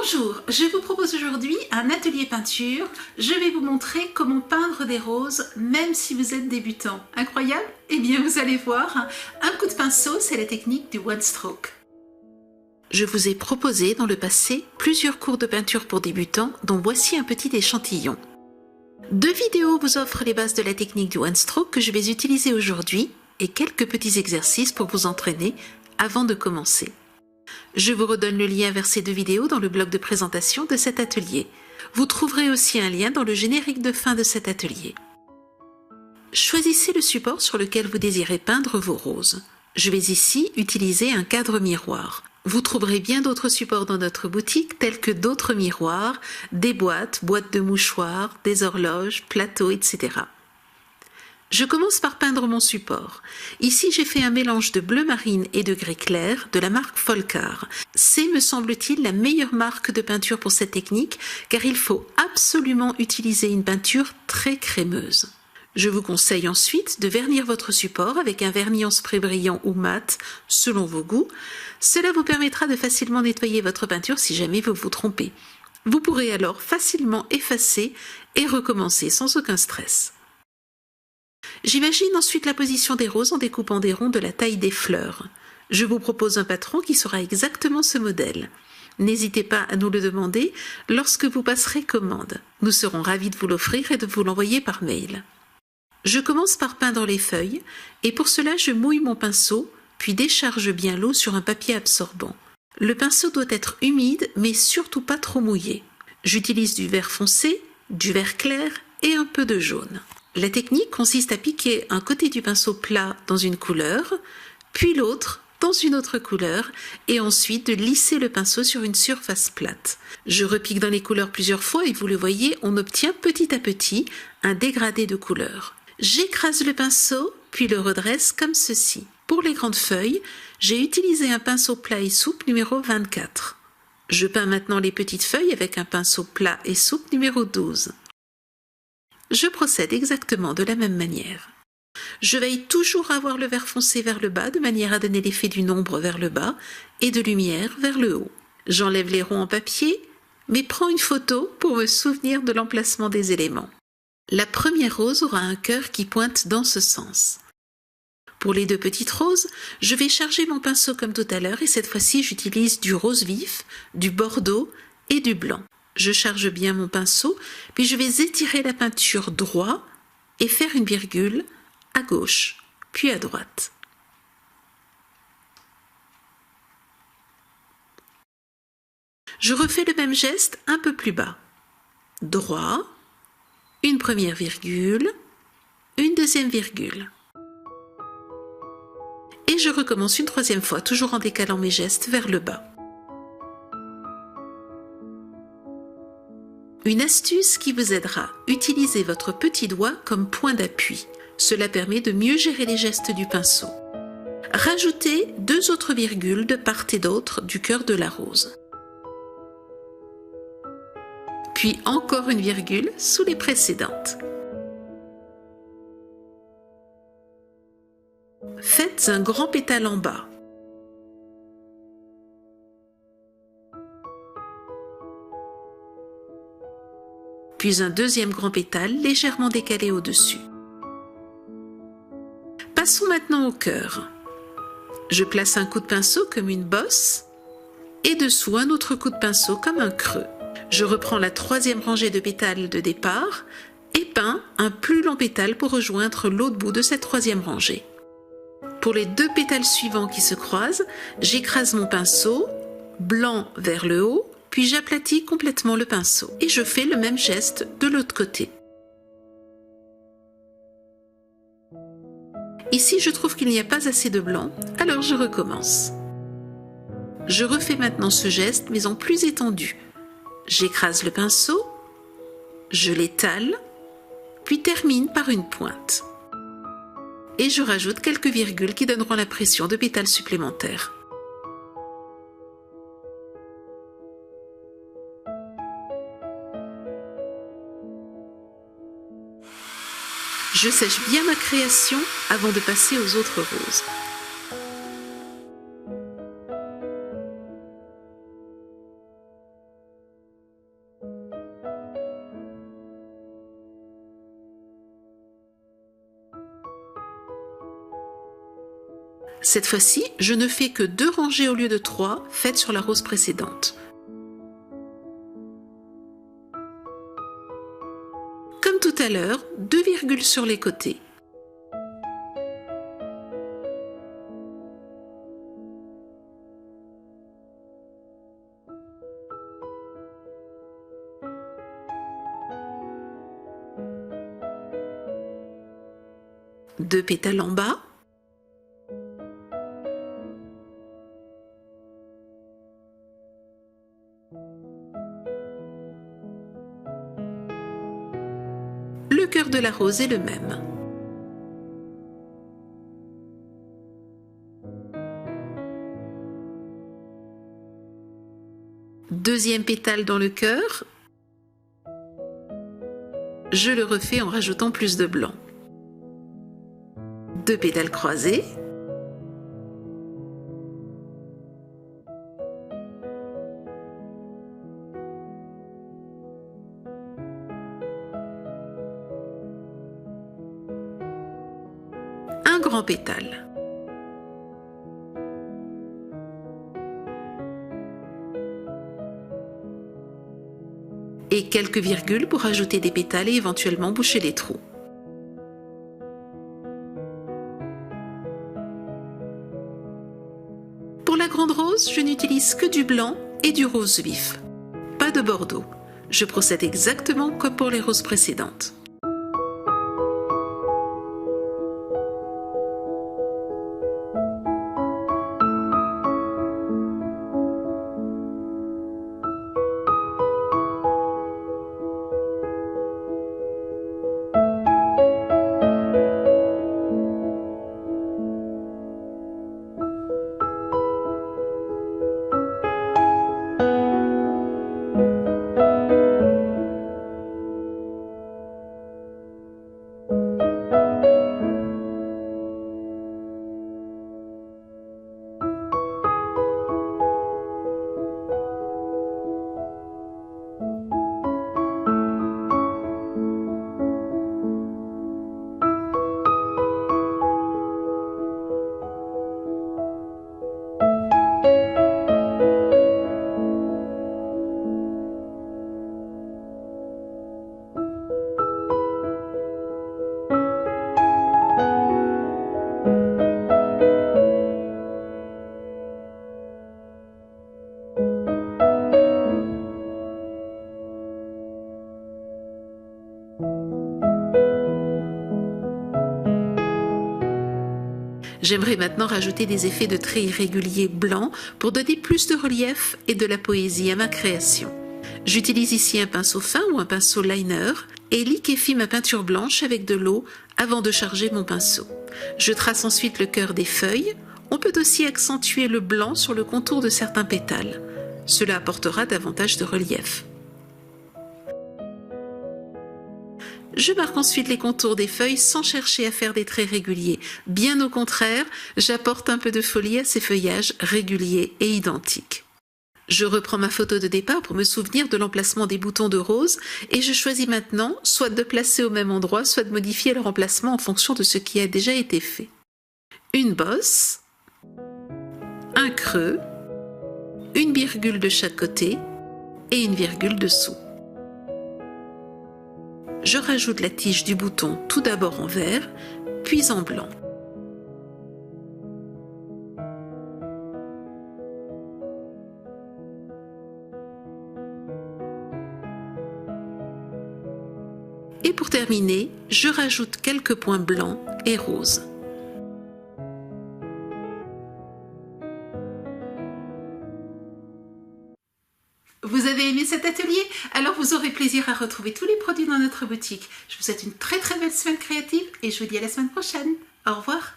Bonjour, je vous propose aujourd'hui un atelier peinture. Je vais vous montrer comment peindre des roses même si vous êtes débutant. Incroyable? Eh bien vous allez voir, un coup de pinceau, c'est la technique du one stroke. Je vous ai proposé dans le passé plusieurs cours de peinture pour débutants dont voici un petit échantillon. 2 vidéos vous offrent les bases de la technique du one stroke que je vais utiliser aujourd'hui et quelques petits exercices pour vous entraîner avant de commencer. Je vous redonne le lien vers ces 2 vidéos dans le bloc de présentation de cet atelier. Vous trouverez aussi un lien dans le générique de fin de cet atelier. Choisissez le support sur lequel vous désirez peindre vos roses. Je vais ici utiliser un cadre miroir. Vous trouverez bien d'autres supports dans notre boutique tels que d'autres miroirs, des boîtes de mouchoirs, des horloges, plateaux, etc. Je commence par peindre mon support. Ici, j'ai fait un mélange de bleu marine et de gris clair de la marque Folkar. C'est, me semble-t-il, la meilleure marque de peinture pour cette technique car il faut absolument utiliser une peinture très crémeuse. Je vous conseille ensuite de vernir votre support avec un vernis en spray brillant ou mat, selon vos goûts. Cela vous permettra de facilement nettoyer votre peinture si jamais vous vous trompez. Vous pourrez alors facilement effacer et recommencer sans aucun stress. J'imagine ensuite la position des roses en découpant des ronds de la taille des fleurs. Je vous propose un patron qui sera exactement ce modèle. N'hésitez pas à nous le demander lorsque vous passerez commande. Nous serons ravis de vous l'offrir et de vous l'envoyer par mail. Je commence par peindre les feuilles et pour cela je mouille mon pinceau puis décharge bien l'eau sur un papier absorbant. Le pinceau doit être humide mais surtout pas trop mouillé. J'utilise du vert foncé, du vert clair et un peu de jaune. La technique consiste à piquer un côté du pinceau plat dans une couleur, puis l'autre dans une autre couleur, et ensuite de lisser le pinceau sur une surface plate. Je repique dans les couleurs plusieurs fois et vous le voyez, on obtient petit à petit un dégradé de couleurs. J'écrase le pinceau, puis le redresse comme ceci. Pour les grandes feuilles, j'ai utilisé un pinceau plat et souple numéro 24. Je peins maintenant les petites feuilles avec un pinceau plat et souple numéro 12. Je procède exactement de la même manière. Je veille toujours à avoir le vert foncé vers le bas de manière à donner l'effet d'une ombre vers le bas et de lumière vers le haut. J'enlève les ronds en papier, mais prends une photo pour me souvenir de l'emplacement des éléments. La première rose aura un cœur qui pointe dans ce sens. Pour les 2 petites roses, je vais charger mon pinceau comme tout à l'heure et cette fois-ci j'utilise du rose vif, du bordeaux et du blanc. Je charge bien mon pinceau, puis je vais étirer la peinture droit et faire une virgule à gauche, puis à droite. Je refais le même geste un peu plus bas. Droit, une première virgule, une deuxième virgule. Et je recommence une 3e fois, toujours en décalant mes gestes vers le bas. Une astuce qui vous aidera, utilisez votre petit doigt comme point d'appui. Cela permet de mieux gérer les gestes du pinceau. Rajoutez 2 autres virgules de part et d'autre du cœur de la rose. Puis encore une virgule sous les précédentes. Faites un grand pétale en bas. Puis un 2e grand pétale légèrement décalé au-dessus. Passons maintenant au cœur. Je place un coup de pinceau comme une bosse et dessous un autre coup de pinceau comme un creux. Je reprends la 3e rangée de pétales de départ et peins un plus long pétale pour rejoindre l'autre bout de cette 3e rangée. Pour les 2 pétales suivants qui se croisent, j'écrase mon pinceau, blanc vers le haut, puis j'aplatis complètement le pinceau et je fais le même geste de l'autre côté. Ici, je trouve qu'il n'y a pas assez de blanc, alors je recommence. Je refais maintenant ce geste, mais en plus étendu. J'écrase le pinceau, je l'étale, puis termine par une pointe. Et je rajoute quelques virgules qui donneront l'impression de pétales supplémentaires. Je sèche bien ma création avant de passer aux autres roses. Cette fois-ci, je ne fais que 2 rangées au lieu de 3, faites sur la rose précédente. Comme tout à l'heure, 2 virgules sur les côtés. Deux pétales en bas. Le cœur de la rose est le même. Deuxième pétale dans le cœur. Je le refais en rajoutant plus de blanc. 2 pétales croisés. Un grand pétale. Et quelques virgules pour ajouter des pétales et éventuellement boucher les trous. Pour la grande rose, je n'utilise que du blanc et du rose vif. Pas de bordeaux. Je procède exactement comme pour les roses précédentes. J'aimerais maintenant rajouter des effets de traits irréguliers blancs pour donner plus de relief et de la poésie à ma création. J'utilise ici un pinceau fin ou un pinceau liner et liquéfie ma peinture blanche avec de l'eau avant de charger mon pinceau. Je trace ensuite le cœur des feuilles. On peut aussi accentuer le blanc sur le contour de certains pétales. Cela apportera davantage de relief. Je marque ensuite les contours des feuilles sans chercher à faire des traits réguliers. Bien au contraire, j'apporte un peu de folie à ces feuillages réguliers et identiques. Je reprends ma photo de départ pour me souvenir de l'emplacement des boutons de rose et je choisis maintenant soit de placer au même endroit, soit de modifier leur emplacement en fonction de ce qui a déjà été fait. Une bosse, un creux, une virgule de chaque côté et une virgule dessous. Je rajoute la tige du bouton tout d'abord en vert, puis en blanc. Et pour terminer, je rajoute quelques points blancs et roses. Vous avez aimé cet atelier? Alors vous aurez plaisir à retrouver tous les produits dans notre boutique. Je vous souhaite une très belle semaine créative et je vous dis à la semaine prochaine. Au revoir.